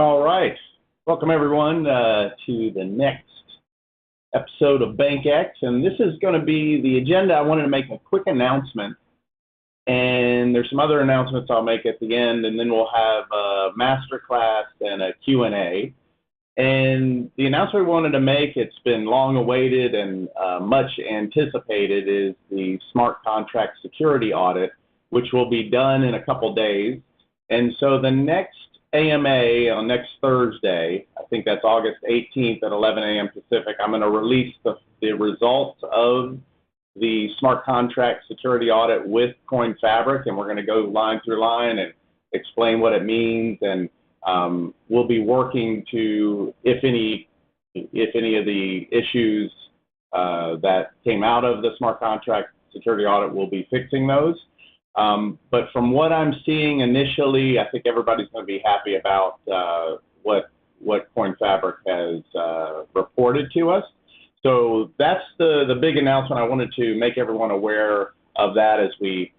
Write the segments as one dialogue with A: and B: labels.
A: All right. Welcome, everyone, to the next episode of BankX. And this is going to be the agenda. I wanted to make a quick announcement. And there's some other announcements I'll make at the end. And then we'll have a masterclass and a Q&A. And the announcement we wanted to make, it's been long awaited and much anticipated, is the smart contract security audit, which will be done in a couple days. And so the next AMA on next Thursday, I think that's August 18th at 11 a.m. Pacific, I'm going to release the results of the smart contract security audit with CoinFabric, and we're going to go line through line and explain what it means. And we'll be working to, if any of the issues that came out of the smart contract security audit, we'll be fixing those. But from what I'm seeing initially, I think everybody's going to be happy about what CoinFabric has reported to us. So that's the big announcement. I wanted to make everyone aware of that as we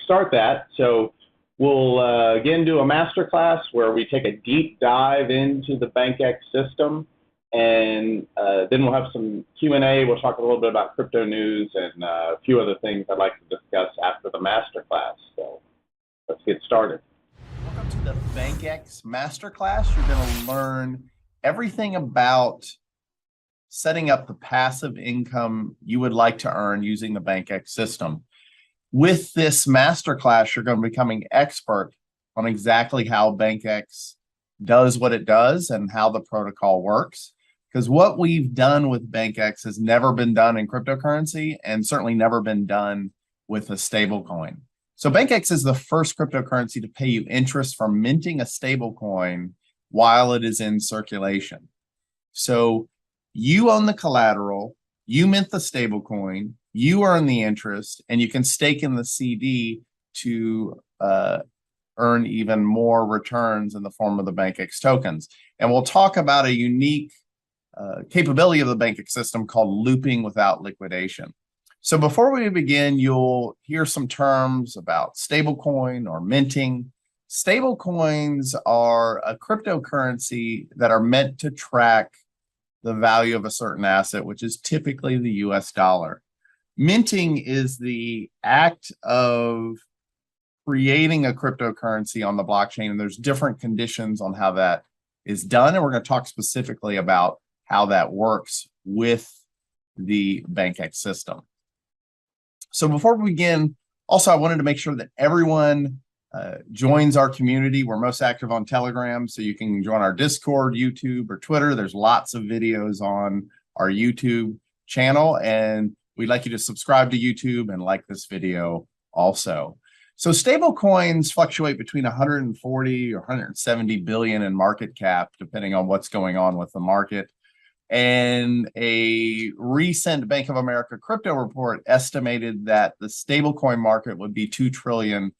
A: start that. So we'll again do a masterclass where we take a deep dive into the BankX system, and then we'll have some Q&A. We'll talk a little bit about crypto news and a few other things I'd like to discuss after the masterclass. So let's get started.
B: Welcome to the BankX Masterclass. You're going to learn everything about setting up the passive income you would like to earn using the BankX system. With this masterclass, you're going to be becoming expert on exactly how BankX does what it does and how the protocol works. Because what we've done with BankX has never been done in cryptocurrency and certainly never been done with a stablecoin. So BankX is the first cryptocurrency to pay you interest for minting a stablecoin while it is in circulation. So you own the collateral, you mint the stablecoin, you earn the interest, and you can stake in the CD to earn even more returns in the form of the BankX tokens. And we'll talk about a unique capability of the BankX system called looping without liquidation. So before we begin, you'll hear some terms about stablecoin or minting. Stablecoins are a cryptocurrency that are meant to track the value of a certain asset, which is typically the US dollar. Minting is the act of creating a cryptocurrency on the blockchain, and there's different conditions on how that is done. And we're going to talk specifically about how that works with the BankX system. So before we begin, also, I wanted to make sure that everyone joins our community. We're most active on Telegram, so you can join our Discord, YouTube, or Twitter. There's lots of videos on our YouTube channel, and we'd like you to subscribe to YouTube and like this video also. So stable coins fluctuate between 140 or 170 billion in market cap, depending on what's going on with the market. And a recent Bank of America crypto report estimated that the stablecoin market would be 2 trillion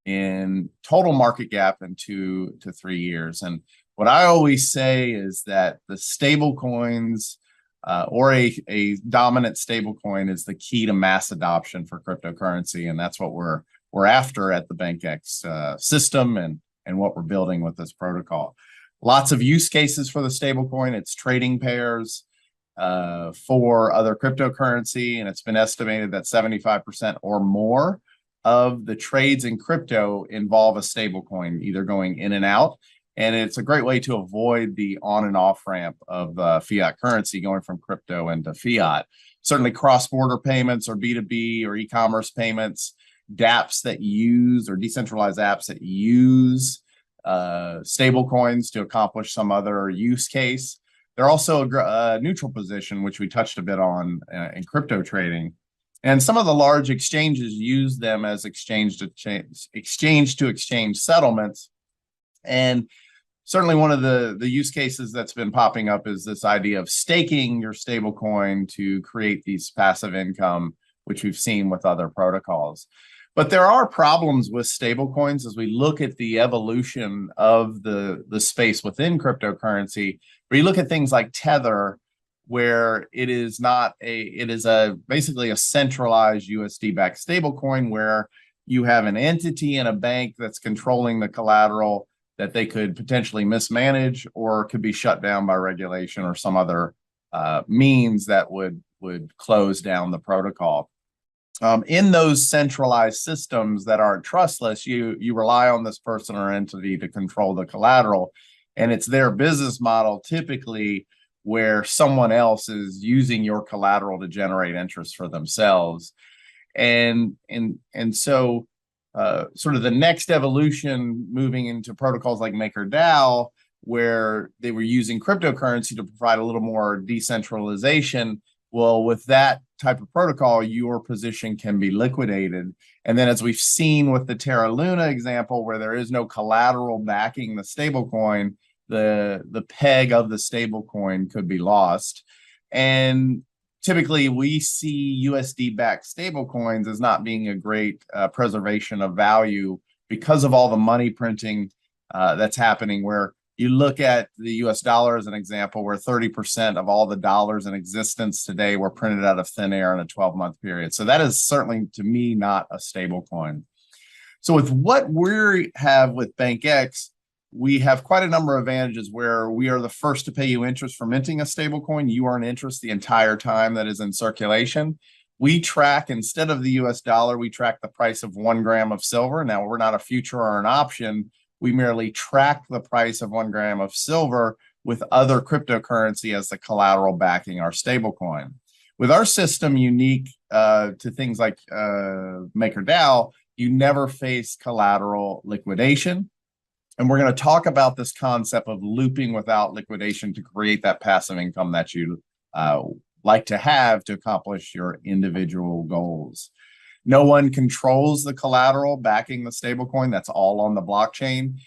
B: in total market cap in 2 to 3 years. And what I always say is that the stable coins or a dominant stable coin is the key to mass adoption for cryptocurrency. And that's what we're after at the BankX system and what we're building with this protocol. Lots of use cases for the stablecoin. It's trading pairs for other cryptocurrency, and it's been estimated that 75% or more of the trades in crypto involve a stablecoin, either going in and out. And it's a great way to avoid the on and off ramp of fiat currency going from crypto into fiat. Certainly cross-border payments or B2B or e-commerce payments, dApps that use or decentralized apps that use stable coins to accomplish some other use case. They're also a neutral position, which we touched a bit on in crypto trading. And some of the large exchanges use them as exchange to exchange settlements. And certainly one of the use cases that's been popping up is this idea of staking your stable coin to create these passive income, which we've seen with other protocols. But there are problems with stablecoins as we look at the evolution of the space within cryptocurrency. Where you look at things like Tether, where it is basically a centralized USD-backed stablecoin where you have an entity in a bank that's controlling the collateral, that they could potentially mismanage or could be shut down by regulation or some other means that would close down the protocol. In those centralized systems that aren't trustless, you rely on this person or entity to control the collateral, and it's their business model typically where someone else is using your collateral to generate interest for themselves. And so sort of the next evolution moving into protocols like MakerDAO, where they were using cryptocurrency to provide a little more decentralization. Well, with that type of protocol, your position can be liquidated. And then as we've seen with the Terra Luna example, where there is no collateral backing the stablecoin, the peg of the stablecoin could be lost. And typically we see USD-backed stablecoins as not being a great preservation of value because of all the money printing that's happening, where you look at the US dollar as an example, where 30% of all the dollars in existence today were printed out of thin air in a 12-month period. So that is certainly, to me, not a stable coin. So with what we have with BankX, we have quite a number of advantages where we are the first to pay you interest for minting a stable coin. You earn interest the entire time that is in circulation. We track, instead of the US dollar, we track the price of 1 gram of silver. Now, we're not a future or an option. We merely track the price of 1 gram of silver with other cryptocurrency as the collateral backing our stablecoin. With our system unique to things like MakerDAO, you never face collateral liquidation. And we're going to talk about this concept of looping without liquidation to create that passive income that you like to have to accomplish your individual goals. No one controls the collateral backing the stablecoin. That's all on the blockchain.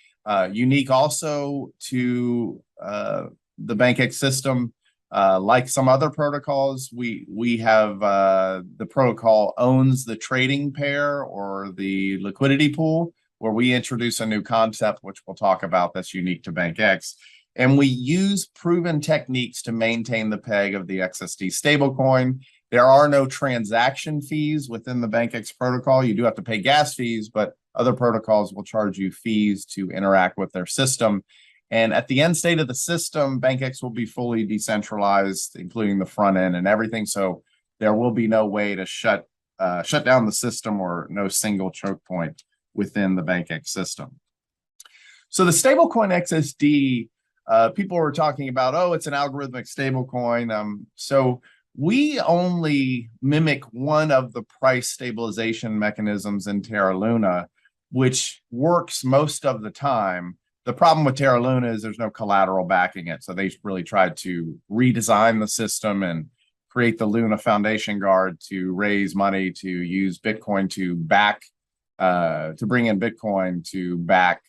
B: Unique also to the BankX system, like some other protocols, we have the protocol owns the trading pair or the liquidity pool, where we introduce a new concept, which we'll talk about, that's unique to BankX. And we use proven techniques to maintain the peg of the XSD stablecoin. There are no transaction fees within the BankX protocol. You do have to pay gas fees, but other protocols will charge you fees to interact with their system. And at the end state of the system, BankX will be fully decentralized, including the front end and everything. So there will be no way to shut down the system, or no single choke point within the BankX system. So the stablecoin XSD, people were talking about, oh, it's an algorithmic stablecoin. So we only mimic one of the price stabilization mechanisms in Terra Luna, which works most of the time. The problem with Terra Luna is there's no collateral backing it. So they really tried to redesign the system and create the Luna Foundation Guard to raise money to use Bitcoin to back, to bring in Bitcoin to back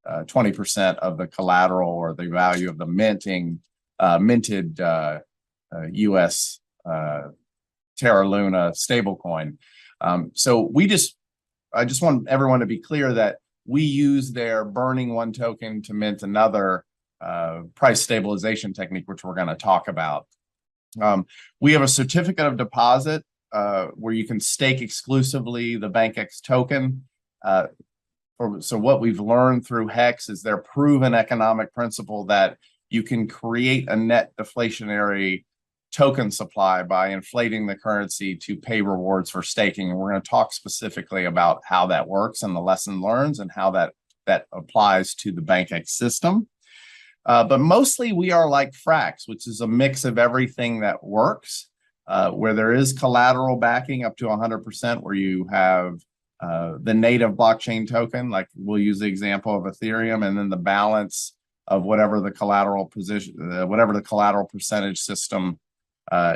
B: 20% of the collateral or the value of the minted US Terra Luna stablecoin. So I just want everyone to be clear that we use their burning one token to mint another price stabilization technique, which we're going to talk about. We have a certificate of deposit where you can stake exclusively the BankX token. So what we've learned through Hex is their proven economic principle that you can create a net deflationary token supply by inflating the currency to pay rewards for staking. And we're going to talk specifically about how that works and the lesson learned and how that applies to the BankX system. But mostly we are like Frax, which is a mix of everything that works, where there is collateral backing up to 100%, where you have the native blockchain token, like we'll use the example of Ethereum, and then the balance of whatever the collateral position, whatever the collateral percentage system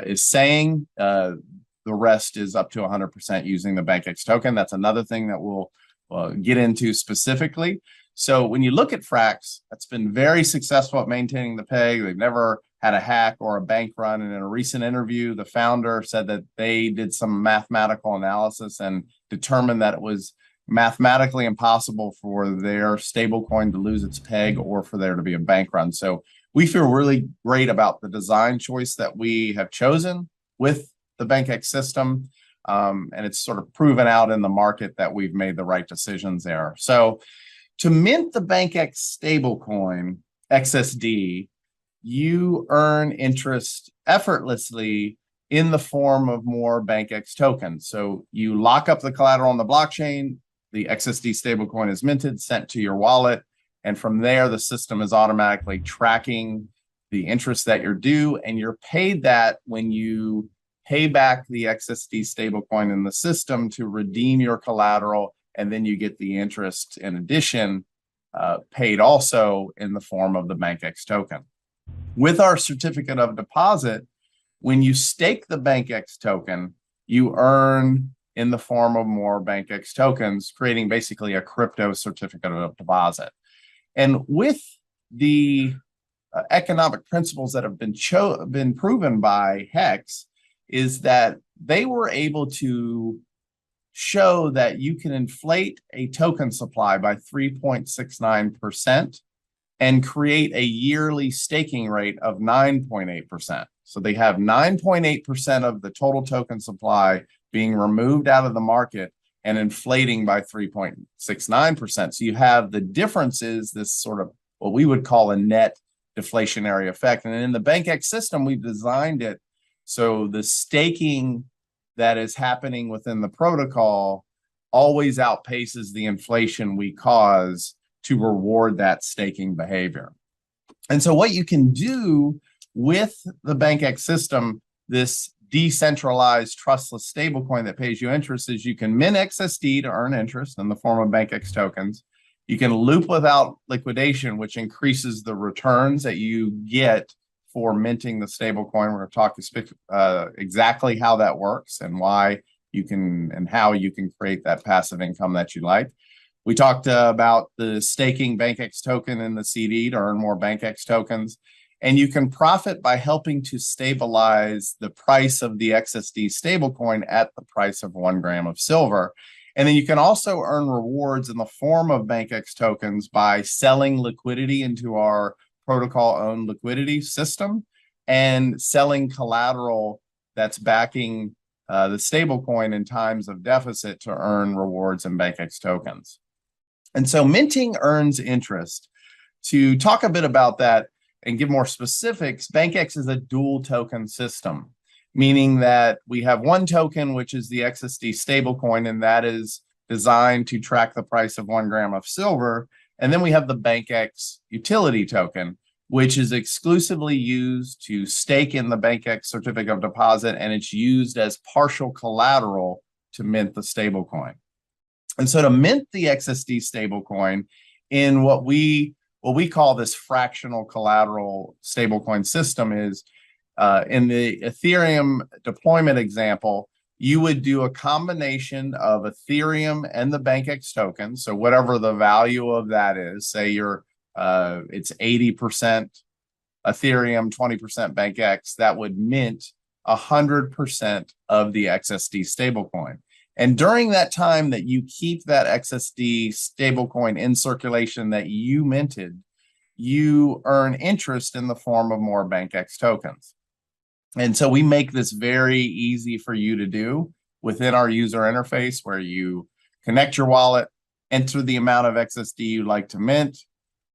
B: is saying. The rest is up to 100% using the BankX token. That's another thing that we'll get into specifically. So when you look at Frax, that's been very successful at maintaining the peg. They've never had a hack or a bank run. And in a recent interview, the founder said that they did some mathematical analysis and determined that it was mathematically impossible for their stablecoin to lose its peg or for there to be a bank run. So we feel really great about the design choice that we have chosen with the BankX system. And it's sort of proven out in the market that we've made the right decisions there. So To mint the BankX stablecoin, XSD, you earn interest effortlessly in the form of more BankX tokens. So you lock up the collateral on the blockchain, the XSD stablecoin is minted, sent to your wallet, and from there, the system is automatically tracking the interest that you're due, and you're paid that when you pay back the XSD stablecoin in the system to redeem your collateral, and then you get the interest in addition, paid also in the form of the BankX token. With our certificate of deposit, when you stake the BankX token, you earn in the form of more BankX tokens, creating basically a crypto certificate of deposit. And with the economic principles that have been proven by Hex, is that they were able to show that you can inflate a token supply by 3.69% and create a yearly staking rate of 9.8%. So they have 9.8% of the total token supply being removed out of the market and inflating by 3.69%. So you have the differences, this sort of what we would call a net deflationary effect. And in the BankX system, we've designed it so the staking that is happening within the protocol always outpaces the inflation we cause to reward that staking behavior. And so what you can do with the BankX system, this decentralized trustless stablecoin that pays you interest, is you can mint XSD to earn interest in the form of BankX tokens. You can loop without liquidation, which increases the returns that you get for minting the stablecoin. We're going to talk exactly how that works and why you can and how you can create that passive income that you like. We talked about the staking BankX token in the CD to earn more BankX tokens. And you can profit by helping to stabilize the price of the XSD stablecoin at the price of 1 gram of silver. And then you can also earn rewards in the form of BankX tokens by selling liquidity into our protocol-owned liquidity system and selling collateral that's backing the stablecoin in times of deficit to earn rewards in BankX tokens. And so minting earns interest. To talk a bit about that and give more specifics, BankX is a dual token system, meaning that we have one token, which is the XSD stablecoin, and that is designed to track the price of 1 gram of silver. And then we have the BankX utility token, which is exclusively used to stake in the BankX certificate of deposit, and it's used as partial collateral to mint the stablecoin. And so to mint the XSD stablecoin in what we call this fractional collateral stablecoin system is, in the Ethereum deployment example, you would do a combination of Ethereum and the BankX token. So whatever the value of that is, say it's 80% Ethereum, 20% BankX, that would mint 100% of the XSD stablecoin. And during that time that you keep that XSD stablecoin in circulation that you minted, you earn interest in the form of more BankX tokens. And so we make this very easy for you to do within our user interface, where you connect your wallet, enter the amount of XSD you'd like to mint.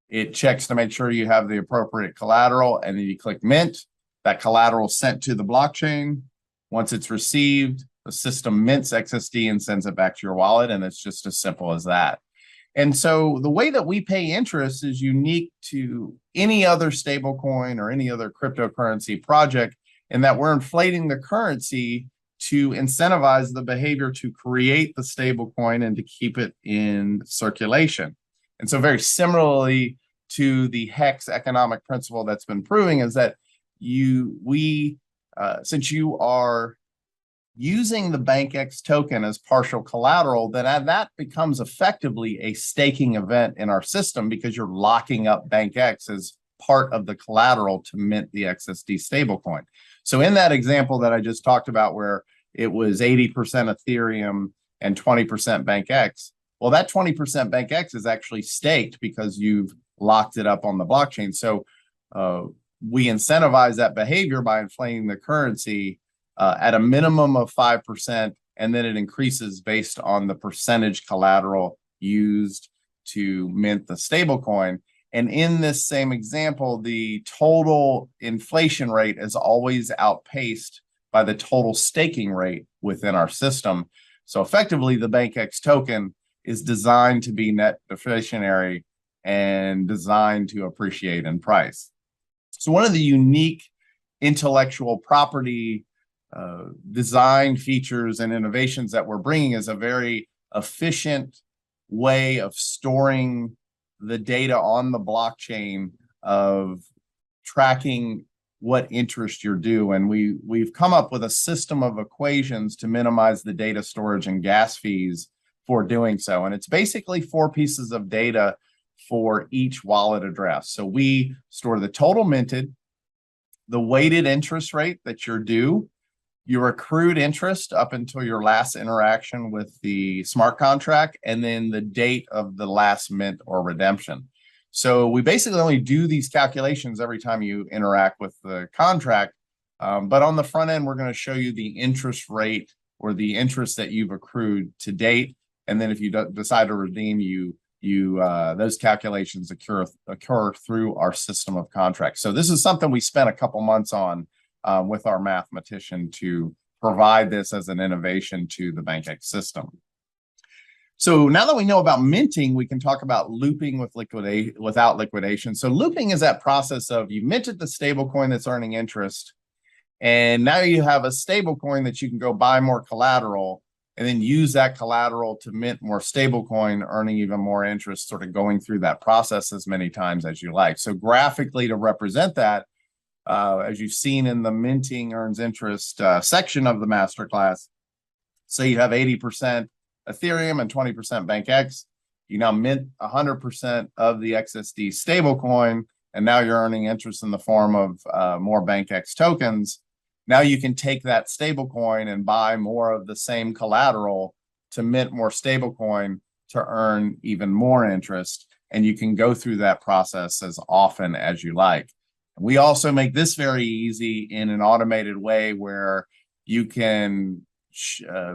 B: It checks to make sure you have the appropriate collateral, and then you click mint. That collateral is sent to the blockchain. Once it's received, the system mints XSD and sends it back to your wallet, and it's just as simple as that. And so the way that we pay interest is unique to any other stablecoin or any other cryptocurrency project, in that we're inflating the currency to incentivize the behavior to create the stablecoin and to keep it in circulation. And so very similarly to the Hex economic principle that's been proving, is that since you are using the BankX token as partial collateral, then that becomes effectively a staking event in our system, because you're locking up BankX as part of the collateral to mint the XSD stablecoin. So in that example that I just talked about, where it was 80% Ethereum and 20% BankX, well, that 20% BankX is actually staked because you've locked it up on the blockchain. So we incentivize that behavior by inflating the currency at a minimum of 5%, and then it increases based on the percentage collateral used to mint the stablecoin. And in this same example, the total inflation rate is always outpaced by the total staking rate within our system. So effectively, the BankX token is designed to be net deflationary and designed to appreciate in price. So one of the unique intellectual property design features and innovations that we're bringing is a very efficient way of storing the data on the blockchain of tracking what interest you're due. And we've come up with a system of equations to minimize the data storage and gas fees for doing so. And it's basically 4 pieces of data for each wallet address. So we store the total minted, the weighted interest rate that you're due, your accrued interest up until your last interaction with the smart contract, and then the date of the last mint or redemption. So we basically only do these calculations every time you interact with the contract. But on the front end, we're going to show you the interest rate or the interest that you've accrued to date. And then if you decide to redeem, those calculations occur through our system of contracts. So this is something we spent a couple months on with our mathematician to provide this as an innovation to the BankX system. So now that we know about minting, we can talk about looping without liquidation. So looping is that process of you minted the stablecoin that's earning interest, and now you have a stablecoin that you can go buy more collateral and then use that collateral to mint more stablecoin, earning even more interest, sort of going through that process as many times as you like. So graphically, to represent that, as you've seen in the minting earns interest section of the masterclass, so you have 80% Ethereum and 20% BankX. You now mint 100% of the XSD stablecoin, and now you're earning interest in the form of more BankX tokens. Now you can take that stablecoin and buy more of the same collateral to mint more stablecoin to earn even more interest, and you can go through that process as often as you like. We also make this very easy in an automated way where you can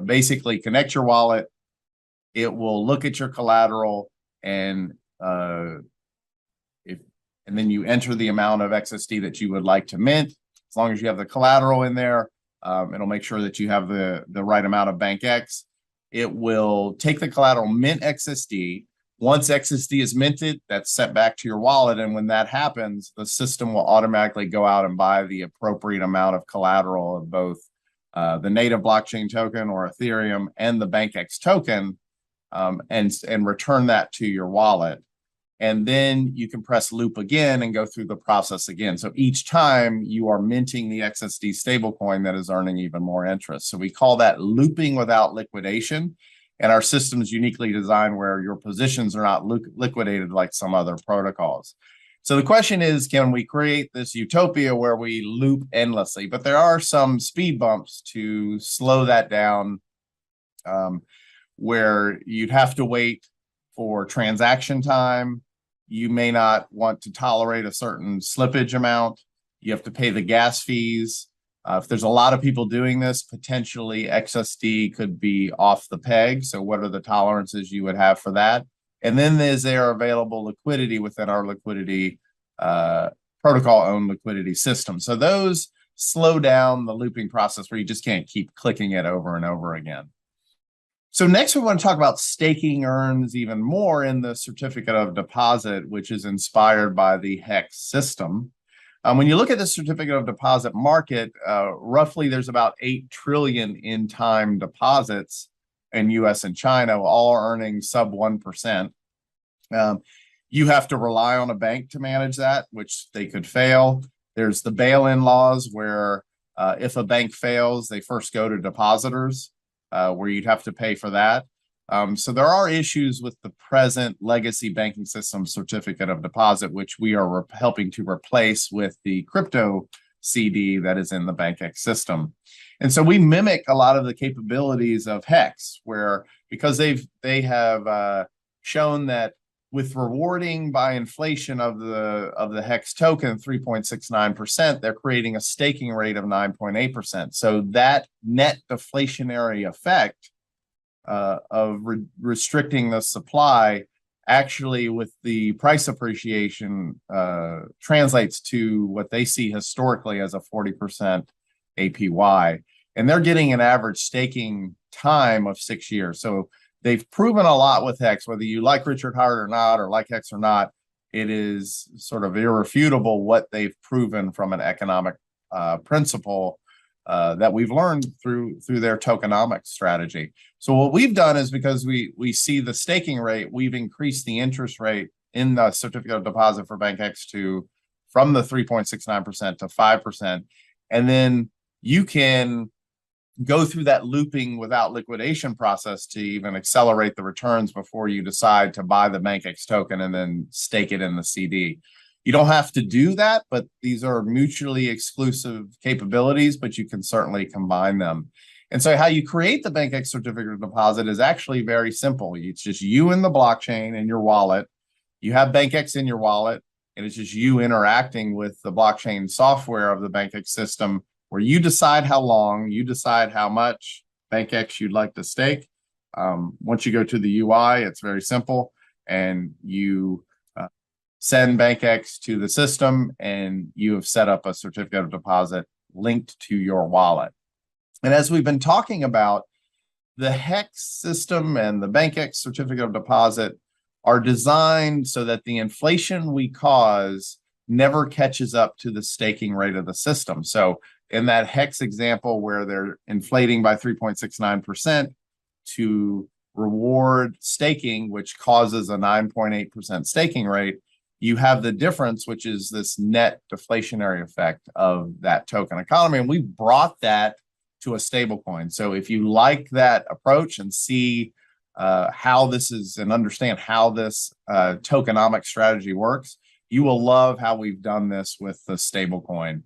B: basically connect your wallet. It will look at your collateral, and then you enter the amount of XSD that you would like to mint. As long as you have the collateral in there, it'll make sure that you have the right amount of BankX. It will take the collateral, mint XSD. Once XSD is minted, that's sent back to your wallet. And when that happens, the system will automatically go out and buy the appropriate amount of collateral of both the native blockchain token or Ethereum and the BankX token, and return that to your wallet. And then you can press loop again and go through the process again. So each time you are minting the XSD stablecoin that is earning even more interest. So we call that looping without liquidation. And our system is uniquely designed where your positions are not liquidated like some other protocols. So the question is, can we create this utopia where we loop endlessly? But there are some speed bumps to slow that down, where you'd have to wait for transaction time. You may not want to tolerate a certain slippage amount. You have to pay the gas fees. If there's a lot of people doing this, potentially XSD could be off the peg. So what are the tolerances you would have for that? And then is there available liquidity within our liquidity protocol-owned liquidity system? So those slow down the looping process where you just can't keep clicking it over and over again. So next we want to talk about staking earns even more in the certificate of deposit, which is inspired by the HEX system. When you look at the certificate of deposit market, roughly there's about 8 trillion in time deposits in US and China, all earning sub 1%. You have to rely on a bank to manage that, which they could fail. There's the bail-in laws where if a bank fails, they first go to depositors, where you'd have to pay for that. So there are issues with the present legacy banking system certificate of deposit, which we are helping to replace with the crypto CD that is in the BankX system. And so we mimic a lot of the capabilities of HEX, where because they have shown that with rewarding by inflation of the HEX token 3.69%, they're creating a staking rate of 9.8%. So that net deflationary effect of restricting the supply actually with the price appreciation translates to what they see historically as a 40% APY. And they're getting an average staking time of 6 years. So they've proven a lot with Hex, whether you like Richard Hart or not, or like Hex or not, it is sort of irrefutable what they've proven from an economic principle that we've learned through their tokenomics strategy. So what we've done is, because we see the staking rate, we've increased the interest rate in the certificate of deposit for BankX from the 3.69% to 5%. And then you can go through that looping without liquidation process to even accelerate the returns before you decide to buy the BankX token and then stake it in the CD. You don't have to do that, but these are mutually exclusive capabilities, but you can certainly combine them. And so how you create the BankX certificate of deposit is actually very simple. It's just you and the blockchain in your wallet. You have BankX in your wallet, and it's just you interacting with the blockchain software of the BankX system, where you decide how long, you decide how much BankX you'd like to stake. Once you go to the UI, it's very simple, and you send BankX to the system, and you have set up a certificate of deposit linked to your wallet. And as we've been talking about, the Hex system and the BankX certificate of deposit are designed so that the inflation we cause never catches up to the staking rate of the system. So in that Hex example where they're inflating by 3.69% to reward staking, which causes a 9.8% staking rate, you have the difference, which is this net deflationary effect of that token economy. And we brought that to a stablecoin. So if you like that approach and see how this is, and understand how this tokenomic strategy works, you will love how we've done this with the stablecoin,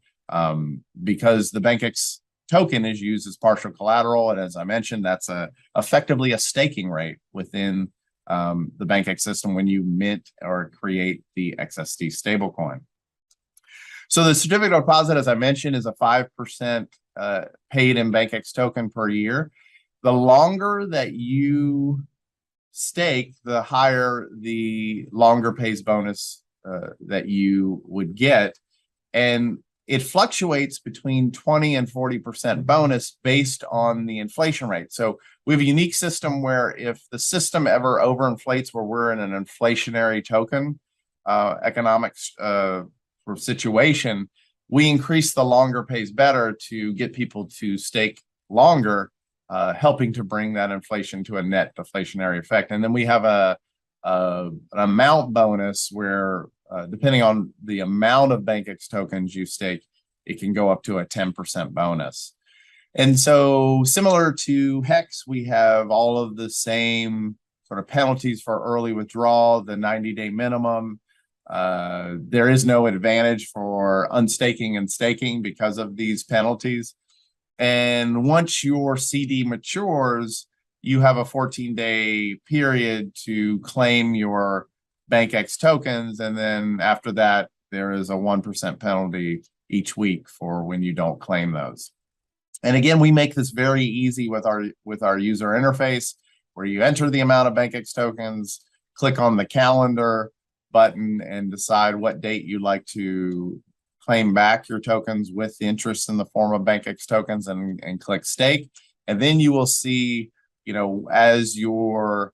B: because the BankX token is used as partial collateral. And as I mentioned, that's effectively a staking rate within the BankX system when you mint or create the XSD stablecoin. So the certificate of deposit, as I mentioned, is a 5% paid in BankX token per year. The longer that you stake, the higher the longer pays bonus that you would get. And it fluctuates between 20 and 40% bonus based on the inflation rate. So we have a unique system where if the system ever overinflates, where we're in an inflationary token economics situation, we increase the longer pays better to get people to stake longer, helping to bring that inflation to a net deflationary effect. And then we have an amount bonus where, depending on the amount of BankX tokens you stake, it can go up to a 10% bonus. And so similar to Hex, we have all of the same sort of penalties for early withdrawal, the 90-day minimum. There is no advantage for unstaking and staking because of these penalties. And once your CD matures, you have a 14-day period to claim your BankX tokens. And then after that, there is a 1% penalty each week for when you don't claim those. And again, we make this very easy with our user interface, where you enter the amount of BankX tokens, click on the calendar button, and decide what date you'd like to claim back your tokens with interest in the form of BankX tokens, and click stake. And then you will see, as your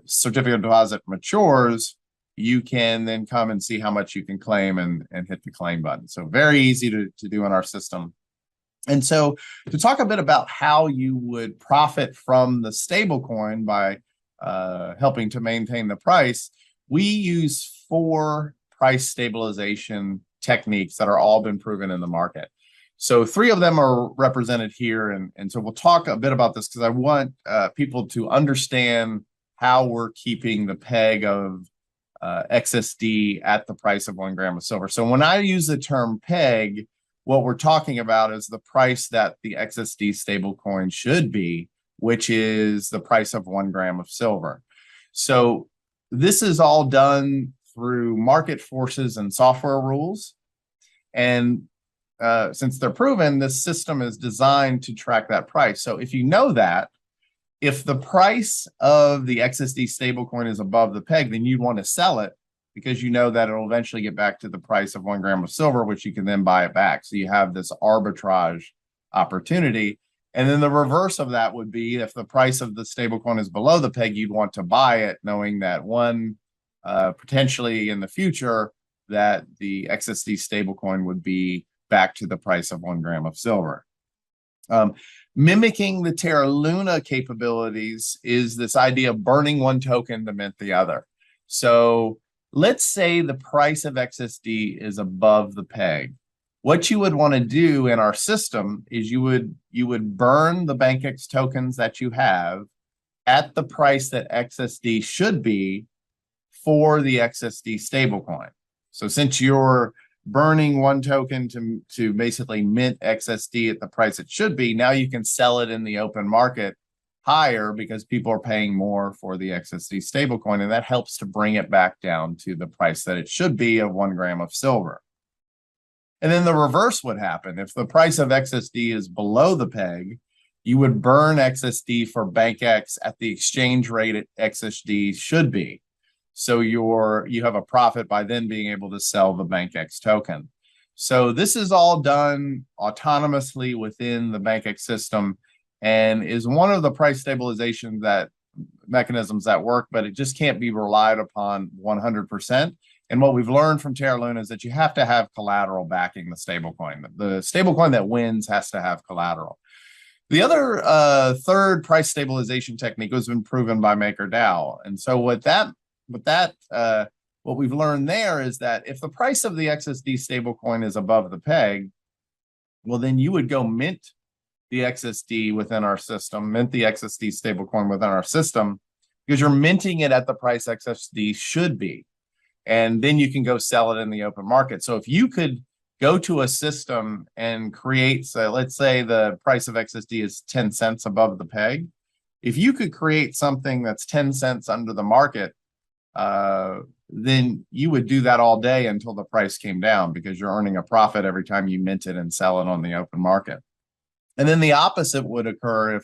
B: certificate of deposit matures, you can then come and see how much you can claim and hit the claim button. So very easy to do in our system. And so to talk a bit about how you would profit from the stablecoin by helping to maintain the price, we use 4 price stabilization techniques that are all been proven in the market. So 3 of them are represented here. And so we'll talk a bit about this, because I want people to understand how we're keeping the peg of XSD at the price of 1 gram of silver. So when I use the term peg, what we're talking about is the price that the XSD stablecoin should be, which is the price of 1 gram of silver. So this is all done through market forces and software rules. And since they're proven, this system is designed to track that price. So if you know that, If the price of the XSD stablecoin is above the peg, then you'd want to sell it because you know that it'll eventually get back to the price of 1 gram of silver, which you can then buy it back. So you have this arbitrage opportunity. And then the reverse of that would be if the price of the stablecoin is below the peg, you'd want to buy it, knowing that potentially in the future, that the XSD stablecoin would be back to the price of 1 gram of silver. Mimicking the Terra Luna capabilities is this idea of burning one token to mint the other. So let's say the price of XSD is above the peg. What you would want to do in our system is you would burn the BankX tokens that you have at the price that XSD should be for the XSD stablecoin. So since you're burning one token to basically mint XSD at the price it should be, now you can sell it in the open market higher because people are paying more for the XSD stablecoin, and that helps to bring it back down to the price that it should be of 1 gram of silver. And then the reverse would happen. If the price of XSD is below the peg, you would burn XSD for BankX at the exchange rate at XSD should be. So you have a profit by then being able to sell the BankX token. So this is all done autonomously within the BankX system and is one of the price stabilization mechanisms that work, but it just can't be relied upon 100%. And what we've learned from Terra Luna is that you have to have collateral backing the stablecoin. The stablecoin that wins has to have collateral. The other third price stabilization technique has been proven by MakerDAO. And so what we've learned there is that if the price of the XSD stablecoin is above the peg, well, then you would go mint the XSD within our system, mint the XSD stablecoin within our system, because you're minting it at the price XSD should be. And then you can go sell it in the open market. So if you could go to a system and create, so let's say the price of XSD is 10 cents above the peg. If you could create something that's 10 cents under the market, then you would do that all day until the price came down because you're earning a profit every time you mint it and sell it on the open market. And then the opposite would occur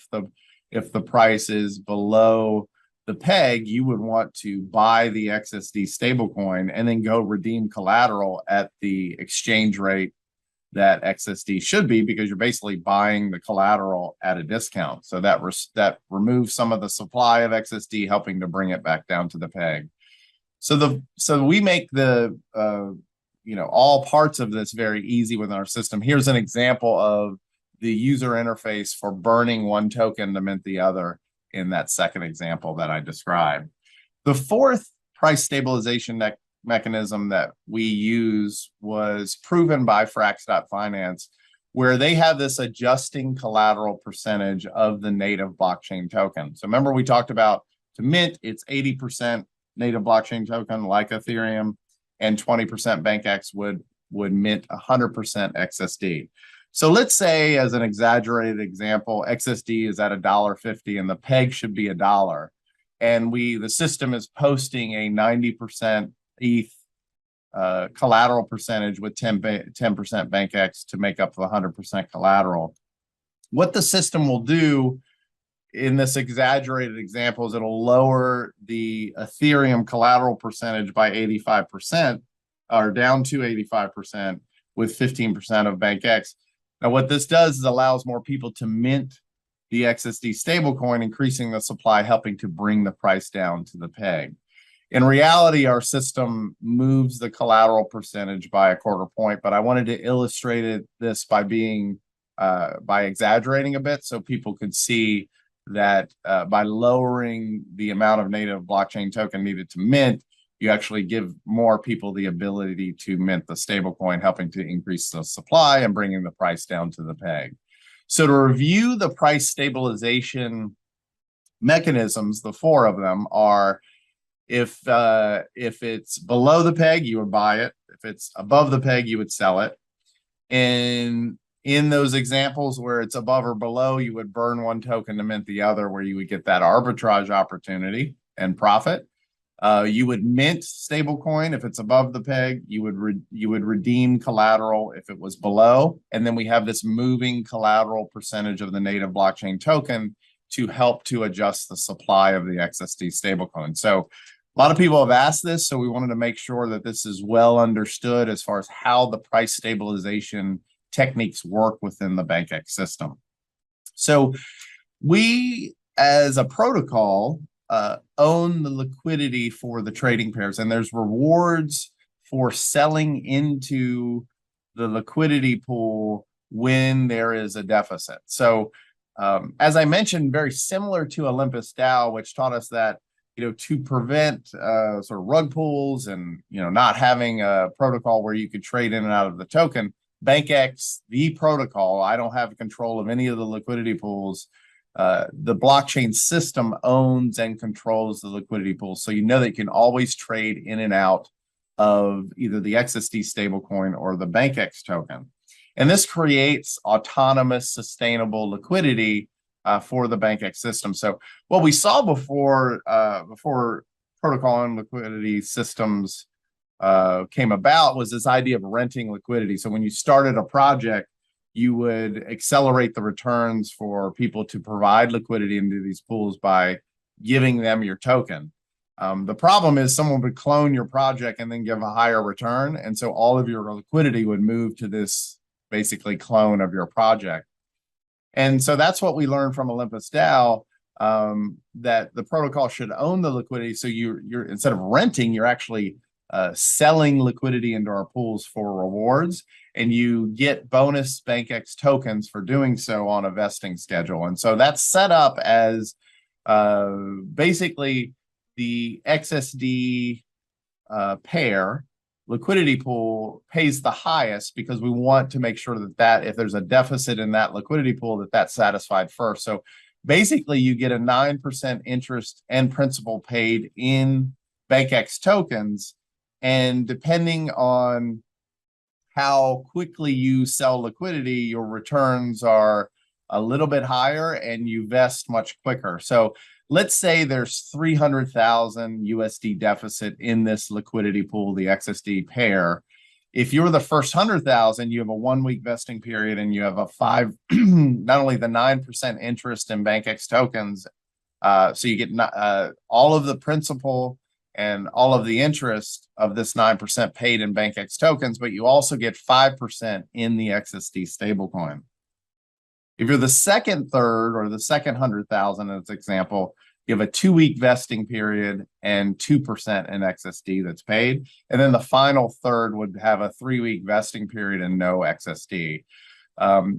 B: if the price is below the peg. You would want to buy the XSD stablecoin and then go redeem collateral at the exchange rate that XSD should be, because you're basically buying the collateral at a discount. So that removes some of the supply of XSD, helping to bring it back down to the peg. So we make the all parts of this very easy within our system. Here's an example of the user interface for burning one token to mint the other in that second example that I described. The fourth price stabilization mechanism that we use was proven by Frax.finance, where they have this adjusting collateral percentage of the native blockchain token. So remember, we talked about to mint, it's 80% native blockchain token like Ethereum, and 20% BankX would mint 100% XSD. So let's say, as an exaggerated example, XSD is at $1.50 and the peg should be $1. And the system is posting a 90% ETH collateral percentage with 10% BankX to make up the 100% collateral. What the system will do in this exaggerated example is it'll lower the Ethereum collateral percentage by 85%, or down to 85%, with 15% of BankX. Now, what this does is allows more people to mint the XSD stablecoin, increasing the supply, helping to bring the price down to the peg. In reality, our system moves the collateral percentage by a quarter point, but I wanted to illustrate this by exaggerating a bit so people could see that by lowering the amount of native blockchain token needed to mint, you actually give more people the ability to mint the stablecoin, helping to increase the supply and bringing the price down to the peg. So to review the price stabilization mechanisms, the four of them are: if it's below the peg, you would buy it. If it's above the peg, you would sell it. And in those examples where it's above or below, you would burn one token to mint the other, where you would get that arbitrage opportunity and profit. You would mint stablecoin if it's above the peg. You would redeem collateral if it was below. And then we have this moving collateral percentage of the native blockchain token. to help to adjust the supply of the XSD stablecoin. So a lot of people have asked this, so we wanted to make sure that this is well understood as far as how the price stabilization techniques work within the BankX system. So we, as a protocol, own the liquidity for the trading pairs, and there's rewards for selling into the liquidity pool when there is a deficit. So as I mentioned, very similar to Olympus DAO, which taught us that, to prevent sort of rug pulls and, not having a protocol where you could trade in and out of the token, BankX, the protocol, I don't have control of any of the liquidity pools. The blockchain system owns and controls the liquidity pools. So that you can always trade in and out of either the XSD stablecoin or the BankX token. And this creates autonomous, sustainable liquidity for the BankX system. So what we saw before protocol and liquidity systems came about was this idea of renting liquidity. So when you started a project, you would accelerate the returns for people to provide liquidity into these pools by giving them your token. The problem is someone would clone your project and then give a higher return. And so all of your liquidity would move to this basically clone of your project. And so that's what we learned from Olympus DAO, that the protocol should own the liquidity. So you're instead of renting, you're actually selling liquidity into our pools for rewards, and you get bonus BankX tokens for doing so on a vesting schedule. And so that's set up as basically the XSD pair liquidity pool pays the highest, because we want to make sure that if there's a deficit in that liquidity pool, that's satisfied first. So basically you get a 9% interest and principal paid in BankX tokens. And depending on how quickly you sell liquidity, your returns are a little bit higher and you vest much quicker. So let's say there's 300,000 USD deficit in this liquidity pool, the XSD pair. If you're the first 100,000, you have a 1-week vesting period, and you have not only the 9% interest in BankX tokens, so you get all of the principal and all of the interest of this 9% paid in BankX tokens, but you also get 5% in the XSD stablecoin. If you're the second third, or the second 100,000 as example, you have a 2-week vesting period and 2% in XSD that's paid. And then the final third would have a 3-week vesting period and no XSD.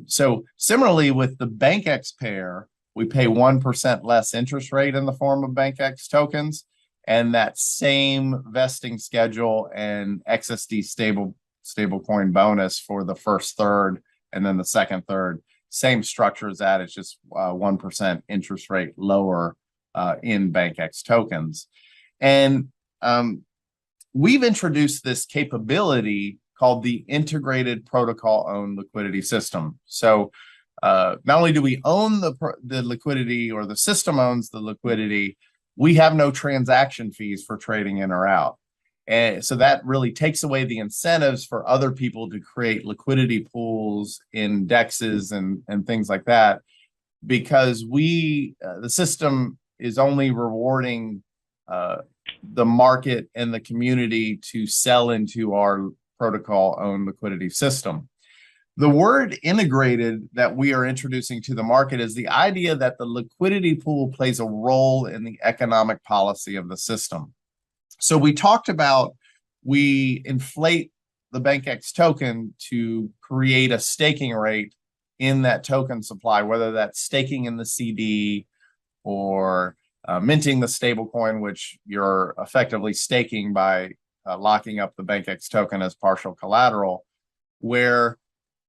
B: So similarly with the BankX pair, we pay 1% less interest rate in the form of BankX tokens, and that same vesting schedule and XSD stablecoin bonus for the first third, and then the second third. Same structure as that. It's just 1% interest rate lower in BankX tokens. And we've introduced this capability called the integrated protocol owned liquidity system. So not only do we own the liquidity, or the system owns the liquidity, we have no transaction fees for trading in or out. And so that really takes away the incentives for other people to create liquidity pools in DEXs and things like that, because the system is only rewarding the market and the community to sell into our protocol-owned liquidity system. The word integrated that we are introducing to the market is the idea that the liquidity pool plays a role in the economic policy of the system. So we talked about, we inflate the BankX token to create a staking rate in that token supply, whether that's staking in the CD or minting the stablecoin, which you're effectively staking by locking up the BankX token as partial collateral, where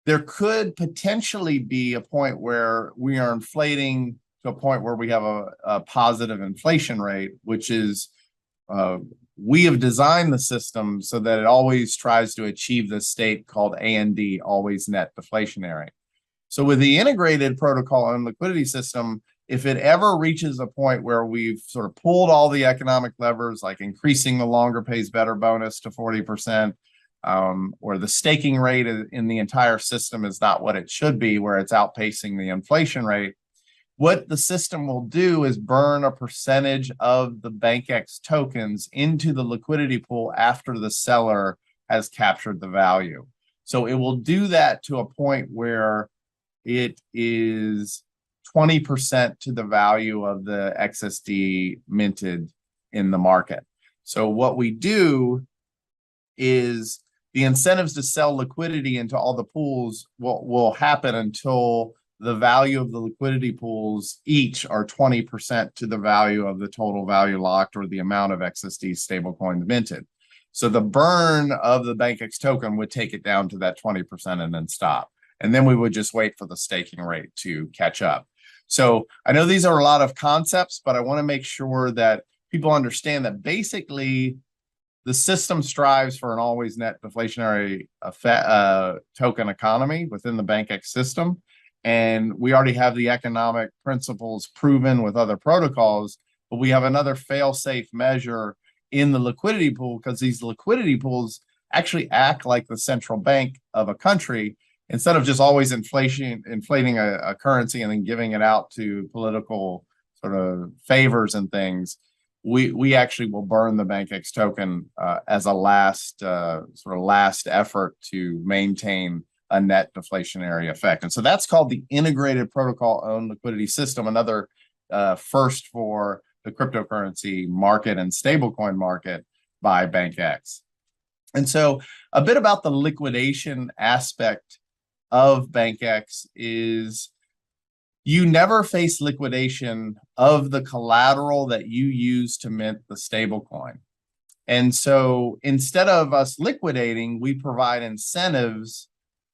B: there could potentially be a point where we are inflating to a point where we have a positive inflation rate, which is we have designed the system so that it always tries to achieve this state called AND, always net deflationary. So with the integrated protocol and liquidity system, if it ever reaches a point where we've sort of pulled all the economic levers, like increasing the longer pays better bonus to 40%, or the staking rate in the entire system is not what it should be, where it's outpacing the inflation rate, what the system will do is burn a percentage of the BankX tokens into the liquidity pool after the seller has captured the value. So it will do that to a point where it is 20% to the value of the XSD minted in the market. So what we do is the incentives to sell liquidity into all the pools will happen until the value of the liquidity pools each are 20% to the value of the total value locked or the amount of XSD stablecoin minted. So the burn of the BankX token would take it down to that 20% and then stop. And then we would just wait for the staking rate to catch up. So I know these are a lot of concepts, but I want to make sure that people understand that basically the system strives for an always net deflationary token economy within the BankX system. And we already have the economic principles proven with other protocols, but we have another fail-safe measure in the liquidity pool because these liquidity pools actually act like the central bank of a country. Instead of just always inflating a currency and then giving it out to political sort of favors and things, we actually will burn the BankX token as a last effort to maintain a net deflationary effect. And so that's called the integrated protocol owned liquidity system, another first for the cryptocurrency market and stablecoin market by BankX. And so a bit about the liquidation aspect of BankX is you never face liquidation of the collateral that you use to mint the stablecoin. And so instead of us liquidating, we provide incentives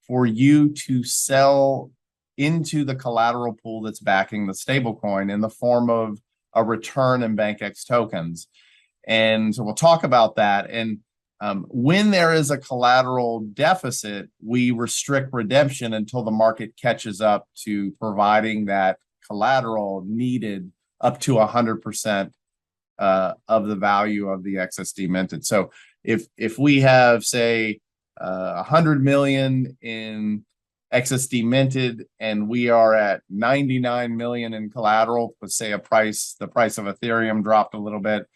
B: for you to sell into the collateral pool that's backing the stablecoin in the form of a return in BankX tokens. And so we'll talk about that. And when there is a collateral deficit, we restrict redemption until the market catches up to providing that collateral needed up to 100% of the value of the XSD minted. So if we have, say, 100 million in XSD minted and we are at 99 million in collateral, but say the price of Ethereum dropped a little bit,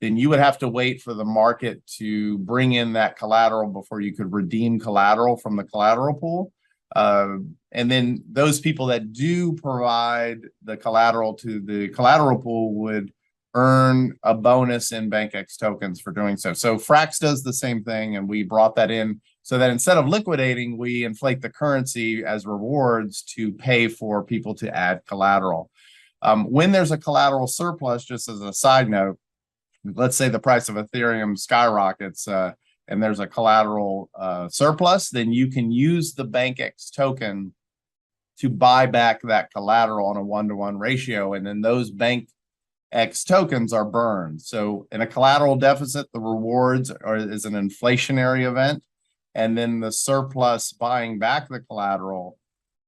B: then you would have to wait for the market to bring in that collateral before you could redeem collateral from the collateral pool. And then those people that do provide the collateral to the collateral pool would earn a bonus in BankX tokens for doing so. So Frax does the same thing, and we brought that in so that instead of liquidating, we inflate the currency as rewards to pay for people to add collateral. When there's a collateral surplus, just as a side note, let's say the price of Ethereum skyrockets and there's a collateral surplus, then you can use the BankX token to buy back that collateral on a 1-to-1 ratio. And then those BankX tokens are burned. So in a collateral deficit, the rewards is an inflationary event. And then the surplus buying back the collateral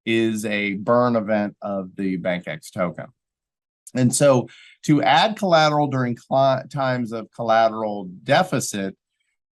B: is a burn event of the BankX token. And so to add collateral during times of collateral deficit,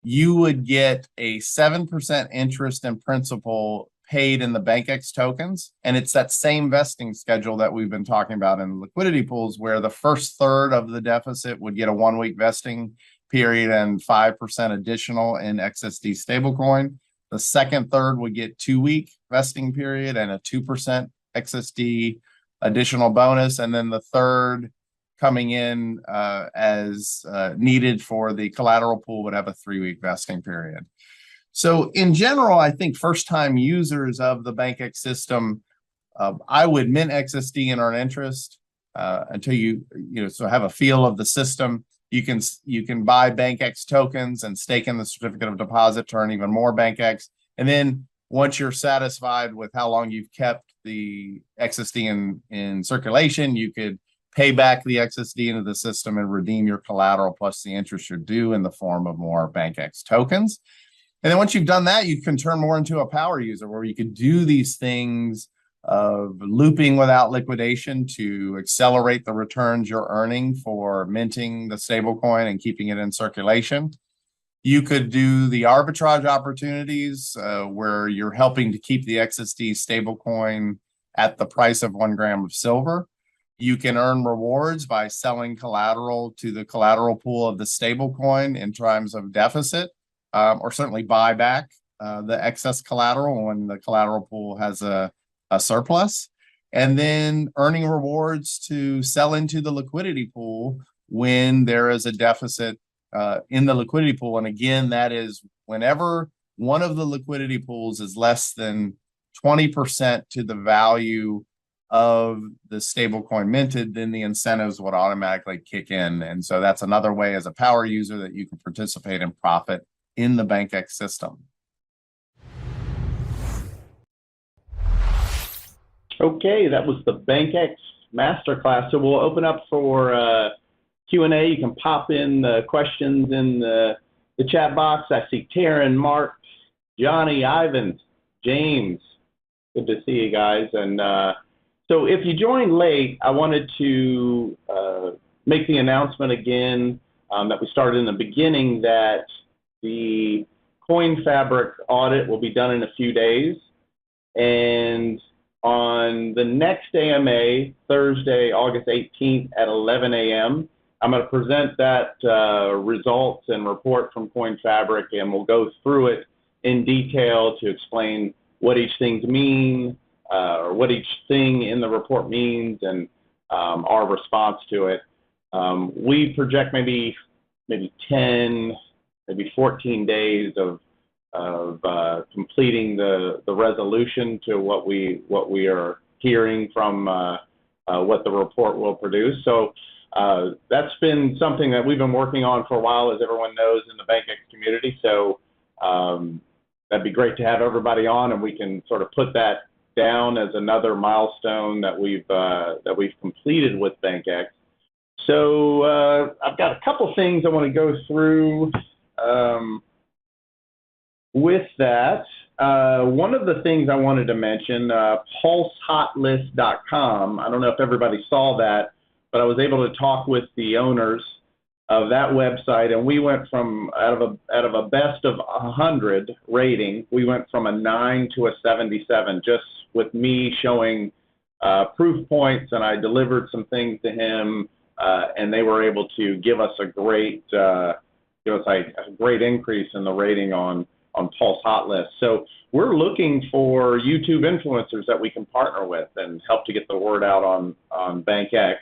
B: you would get a 7% interest in principal paid in the BankX tokens. And it's that same vesting schedule that we've been talking about in liquidity pools, where the first third of the deficit would get a 1-week vesting period and 5% additional in XSD stablecoin. The second third would get 2-week vesting period and a 2% XSD additional bonus. And then the third coming in as needed for the collateral pool would have a 3-week vesting period. So in general, I think first-time users of the BankX system, I would mint XSD and earn interest until you have a feel of the system. You can buy BankX tokens and stake in the certificate of deposit to earn even more BankX. And then once you're satisfied with how long you've kept the XSD in circulation, you could pay back the XSD into the system and redeem your collateral plus the interest you're due in the form of more BankX tokens. And then once you've done that, you can turn more into a power user where you could do these things of looping without liquidation to accelerate the returns you're earning for minting the stablecoin and keeping it in circulation. You could do the arbitrage opportunities where you're helping to keep the XSD stablecoin at the price of 1 gram of silver. You can earn rewards by selling collateral to the collateral pool of the stablecoin in times of deficit, or certainly buy back the excess collateral when the collateral pool has a surplus. And then earning rewards to sell into the liquidity pool when there is a deficit in the liquidity pool. And again, that is whenever one of the liquidity pools is less than 20% to the value of the stablecoin minted, then the incentives would automatically kick in. And so that's another way as a power user that you can participate and profit in the BankX system.
A: Okay, that was the BankX Masterclass. So we'll open up for Q&A. You can pop in questions in the chat box. I see Taryn, Mark, Johnny, Ivan, James. Good to see you guys. And so if you joined late, I wanted to make the announcement again that we started in the beginning, that the CoinFabric audit will be done in a few days. And on the next AMA, Thursday, August 18th at 11 a.m., I'm going to present that results and report from CoinFabric, and we'll go through it in detail to explain what each thing means, or what each thing in the report means, and our response to it. We project maybe 10, maybe 14 days of completing the resolution to what we are hearing from what the report will produce. So that's been something that we've been working on for a while, as everyone knows, in the BankX community. So that'd be great to have everybody on, and we can sort of put that down as another milestone that we've completed with BankX. So I've got a couple things I want to go through with that. One of the things I wanted to mention, PulseHotlist.com. I don't know if everybody saw that, but I was able to talk with the owners of that website, and we went from out of a best of 100 rating, we went from a 9 to a 77, just with me showing proof points, and I delivered some things to him, and they were able to give us a great increase in the rating on Pulse Hot List. So we're looking for YouTube influencers that we can partner with and help to get the word out on BankX.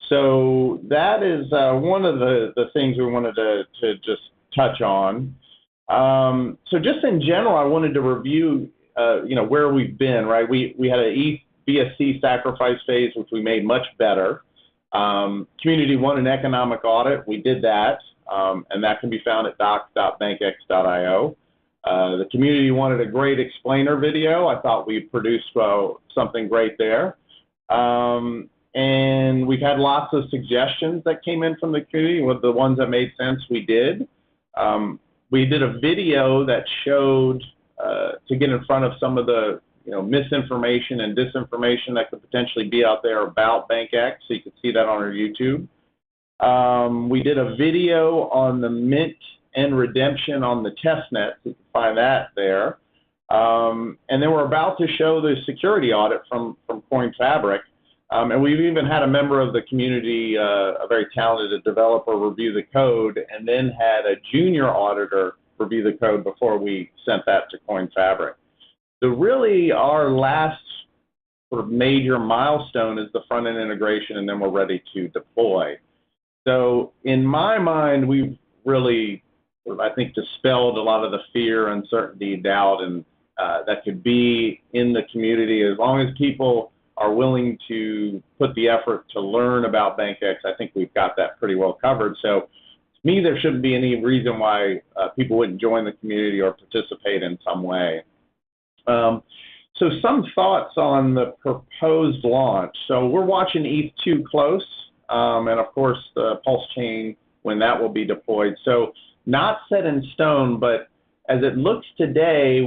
A: So that is one of the things we wanted to just touch on. So just in general, I wanted to review, where we've been, right? We had an ETH BSC sacrifice phase, which we made much better. Community won an economic audit. We did that, and that can be found at docs.bankx.io. The community wanted a great explainer video. I thought we produced something great there. And we've had lots of suggestions that came in from the community. With the ones that made sense, we did. We did a video that showed to get in front of some of the misinformation and disinformation that could potentially be out there about BankX, so you can see that on our YouTube. We did a video on the mint and redemption on the testnet, so you can find that there. And then we're about to show the security audit from CoinFabric. And we've even had a member of the community, a very talented developer, review the code, and then had a junior auditor review the code before we sent that to CoinFabric. So really our last sort of major milestone is the front-end integration, and then we're ready to deploy. So in my mind, we've really, I think, dispelled a lot of the fear, uncertainty, doubt, and that could be in the community. As long as people are willing to put the effort to learn about BankX, I think we've got that pretty well covered. So to me, there shouldn't be any reason why people wouldn't join the community or participate in some way. So some thoughts on the proposed launch. So we're watching ETH2 close, and of course the PulseChain when that will be deployed. So not set in stone, but as it looks today,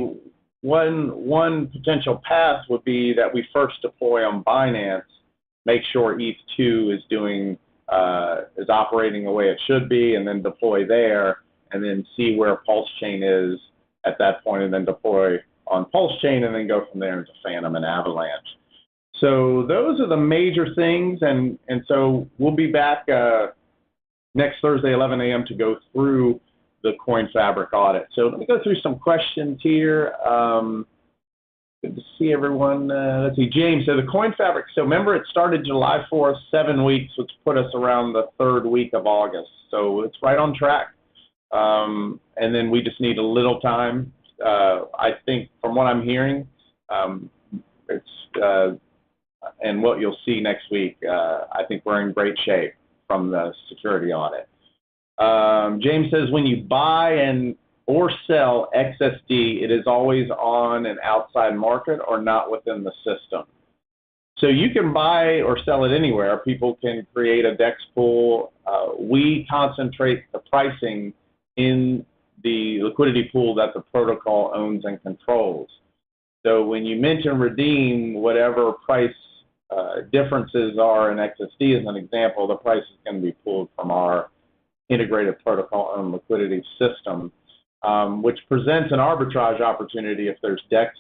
A: one potential path would be that we first deploy on Binance, make sure ETH2 is operating the way it should be, and then deploy there, and then see where PulseChain is at that point, and then deploy on PulseChain, and then go from there into Fantom and Avalanche. So those are the major things, and so we'll be back next Thursday, 11 a.m. to go through the Coin Fabric audit. So let me go through some questions here. Good to see everyone. Let's see, James, so the Coin Fabric, so remember it started July 4th, 7 weeks, which put us around the 3rd week of August. So it's right on track. And then we just need a little time. I think from what I'm hearing, and what you'll see next week, I think we're in great shape from the security audit. James says, when you buy or sell XSD, it is always on an outside market or not within the system. So you can buy or sell it anywhere. People can create a DEX pool. We concentrate the pricing in the liquidity pool that the protocol owns and controls. So when you mint and redeem, whatever price differences are in XSD, as an example, the price is going to be pulled from our integrated protocol-owned liquidity system, which presents an arbitrage opportunity if there's DEX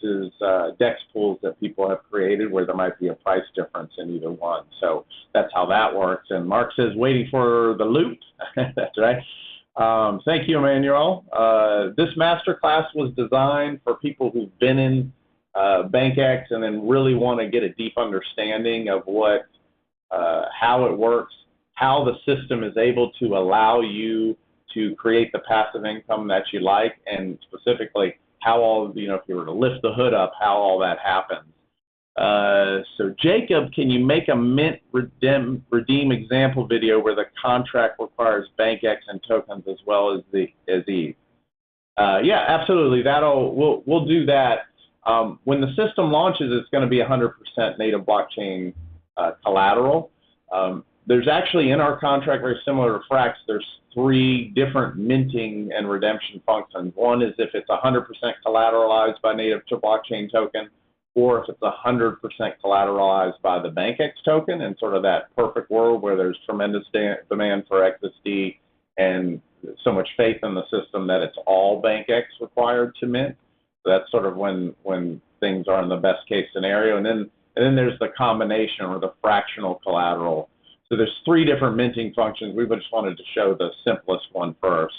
A: pools that people have created where there might be a price difference in either one. So that's how that works. And Mark says, waiting for the loop. That's right. Thank you, Emmanuel. This masterclass was designed for people who've been in BankX and then really want to get a deep understanding of how it works, how the system is able to allow you to create the passive income that you like, and specifically how if you were to lift the hood up, how all that happens. So Jacob, can you make a mint redeem example video where the contract requires BankX and tokens as well as ETH? Yeah, absolutely. We'll do that. When the system launches, it's going to be 100% native blockchain collateral. There's actually in our contract, very similar to Frax, there's 3 different minting and redemption functions. One is if it's 100% collateralized by native to blockchain token, or if it's 100% collateralized by the BankX token, and sort of that perfect world where there's tremendous demand for XSD and so much faith in the system that it's all BankX required to mint. So that's sort of when things are in the best case scenario. And then there's the combination or the fractional collateral. So there's 3 different minting functions. We just wanted to show the simplest one first.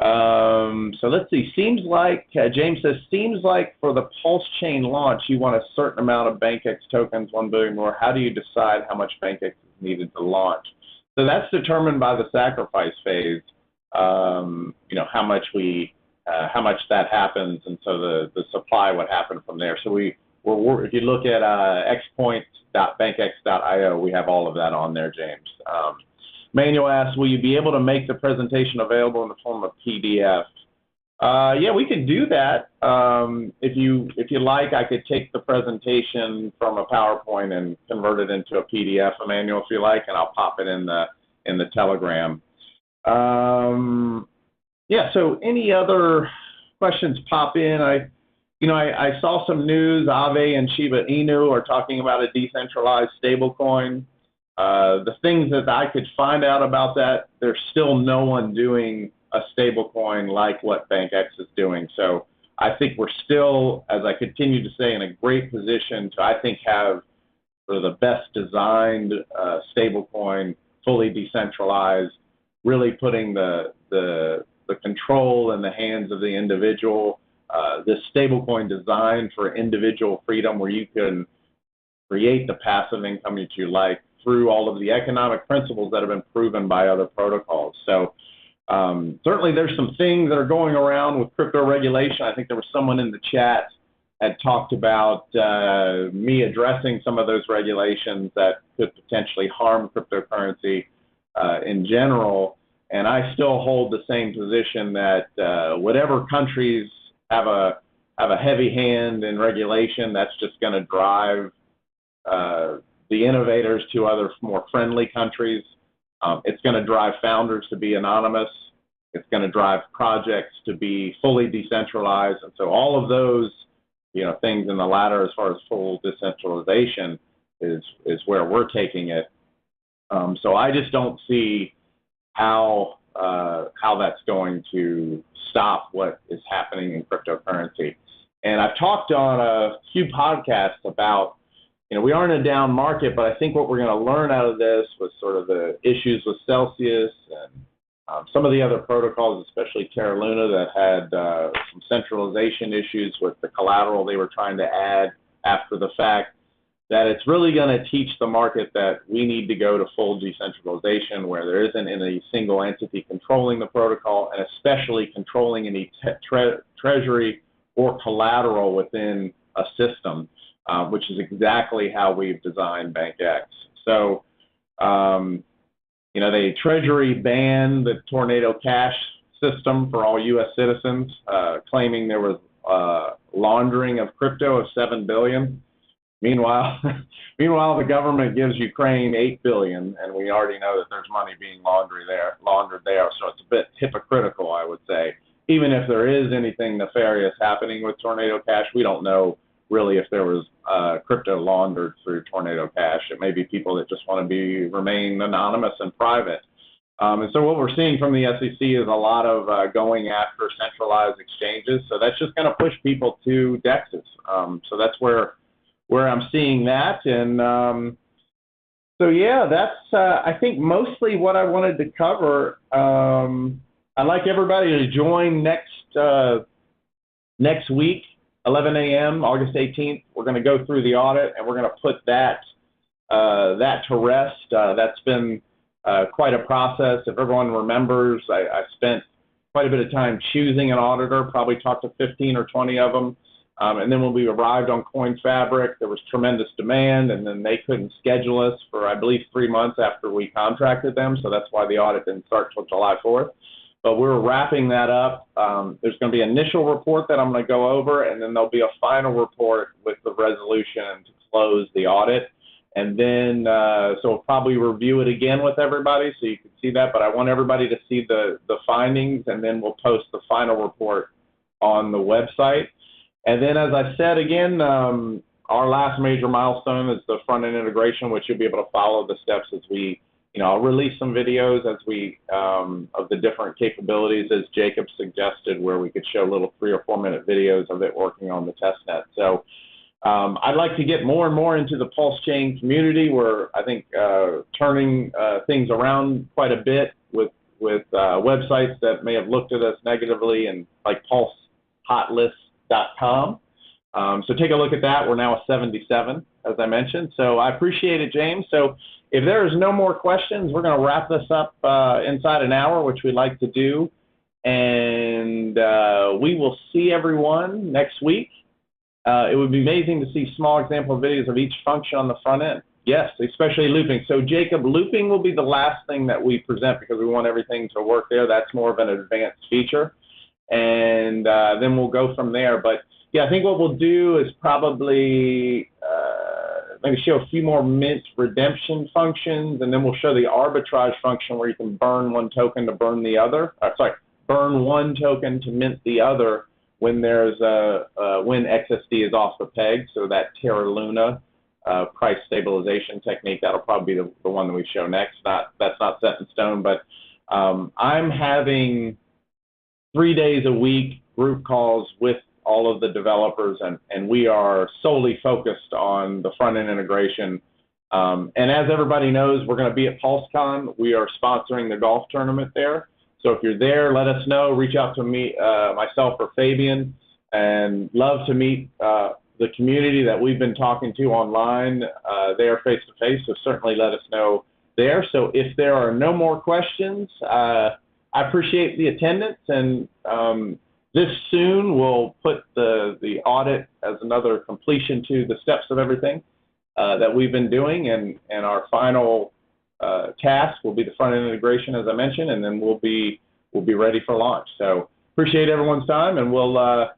A: So let's see. Seems like, James says, seems like for the PulseChain launch, you want a certain amount of BankX tokens, 1 billion more. How do you decide how much BankX is needed to launch? So that's determined by the sacrifice phase, how much that happens, and so the supply would happen from there. So if you look at xpoints.bankx.io, we have all of that on there, James. Manuel asks, will you be able to make the presentation available in the form of PDF? Yeah, we could do that. If you like, I could take the presentation from a PowerPoint and convert it into a PDF, Emmanuel, if you like, and I'll pop it in the Telegram. Yeah, so any other questions pop in? I saw some news. Aave and Shiba Inu are talking about a decentralized stablecoin. The things that I could find out about that, there's still no one doing a stablecoin like what BankX is doing. So I think we're still, as I continue to say, in a great position to, I think, have sort of the best designed stablecoin, fully decentralized, really putting the control in the hands of the individual. This stablecoin designed for individual freedom, where you can create the passive income that you like through all of the economic principles that have been proven by other protocols. So certainly there's some things that are going around with crypto regulation. I think there was someone in the chat had talked about me addressing some of those regulations that could potentially harm cryptocurrency in general. And I still hold the same position that whatever countries have a heavy hand in regulation, that's just going to drive the innovators to other more friendly countries. It's going to drive founders to be anonymous. It's going to drive projects to be fully decentralized. And so all of those, things in the ladder as far as full decentralization is where we're taking it. So I just don't see how that's going to stop what is happening in cryptocurrency. And I've talked on a few podcasts about we are in a down market, but I think what we're going to learn out of this was sort of the issues with Celsius and some of the other protocols, especially Terra Luna, that had some centralization issues with the collateral they were trying to add after the fact, that it's really going to teach the market that we need to go to full decentralization, where there isn't any single entity controlling the protocol, and especially controlling any treasury or collateral within a system, which is exactly how we've designed BankX. So, the Treasury banned the Tornado Cash system for all U.S. citizens, claiming there was laundering of crypto of $7 billion. Meanwhile, the government gives Ukraine $8 billion, and we already know that there's money being laundered there. So it's a bit hypocritical, I would say. Even if there is anything nefarious happening with Tornado Cash, we don't know really if there was crypto laundered through Tornado Cash. It may be people that just want to remain anonymous and private. And so what we're seeing from the SEC is a lot of going after centralized exchanges. So that's just going to push people to DEXs. So that's where I'm seeing that. And so, yeah, that's, I think, mostly what I wanted to cover. I'd like everybody to join next week, 11 a.m., August 18th. We're going to go through the audit, and we're going to put that to rest. That's been quite a process. If everyone remembers, I spent quite a bit of time choosing an auditor, probably talked to 15 or 20 of them. And then when we arrived on CoinFabric, there was tremendous demand, and then they couldn't schedule us for, I believe, 3 months after we contracted them. So that's why the audit didn't start until July 4th. But we're wrapping that up. There's going to be an initial report that I'm going to go over, and then there'll be a final report with the resolution to close the audit. And then, so we'll probably review it again with everybody so you can see that. But I want everybody to see the findings, and then we'll post the final report on the website. And then, as I said again, our last major milestone is the front-end integration, which you'll be able to follow the steps as we, I'll release some videos as we, of the different capabilities, as Jacob suggested, where we could show little 3 or 4 minute videos of it working on the testnet. So I'd like to get more and more into the PulseChain community. We're, I think, turning things around quite a bit with websites that may have looked at us negatively, and like PulseHotList.com. So take a look at that. We're now at 77, as I mentioned. So I appreciate it, James. So if there is no more questions, we're going to wrap this up inside an hour, which we like to do. And we will see everyone next week. It would be amazing to see small example videos of each function on the front end. Yes, especially looping. So Jacob, looping will be the last thing that we present because we want everything to work there. That's more of an advanced feature. And then we'll go from there. But yeah, I think what we'll do is probably maybe show a few more mint redemption functions, and then we'll show the arbitrage function where you can burn one token to burn the other. Burn one token to mint the other when there's when XSD is off the peg. So that Terra Luna price stabilization technique, that'll probably be the one that we show next. That's not set in stone, but I'm having 3 days a week group calls with all of the developers, and we are solely focused on the front-end integration. And as everybody knows, we're going to be at PulseCon. We are sponsoring the golf tournament there. So if you're there, let us know. Reach out to me, myself or Fabian, and love to meet the community that we've been talking to online there face-to-face. So certainly let us know there. So if there are no more questions, I appreciate the attendance, and this soon we'll put the audit as another completion to the steps of everything that we've been doing, and our final task will be the front-end integration, as I mentioned, and then we'll be ready for launch. So appreciate everyone's time, and we'll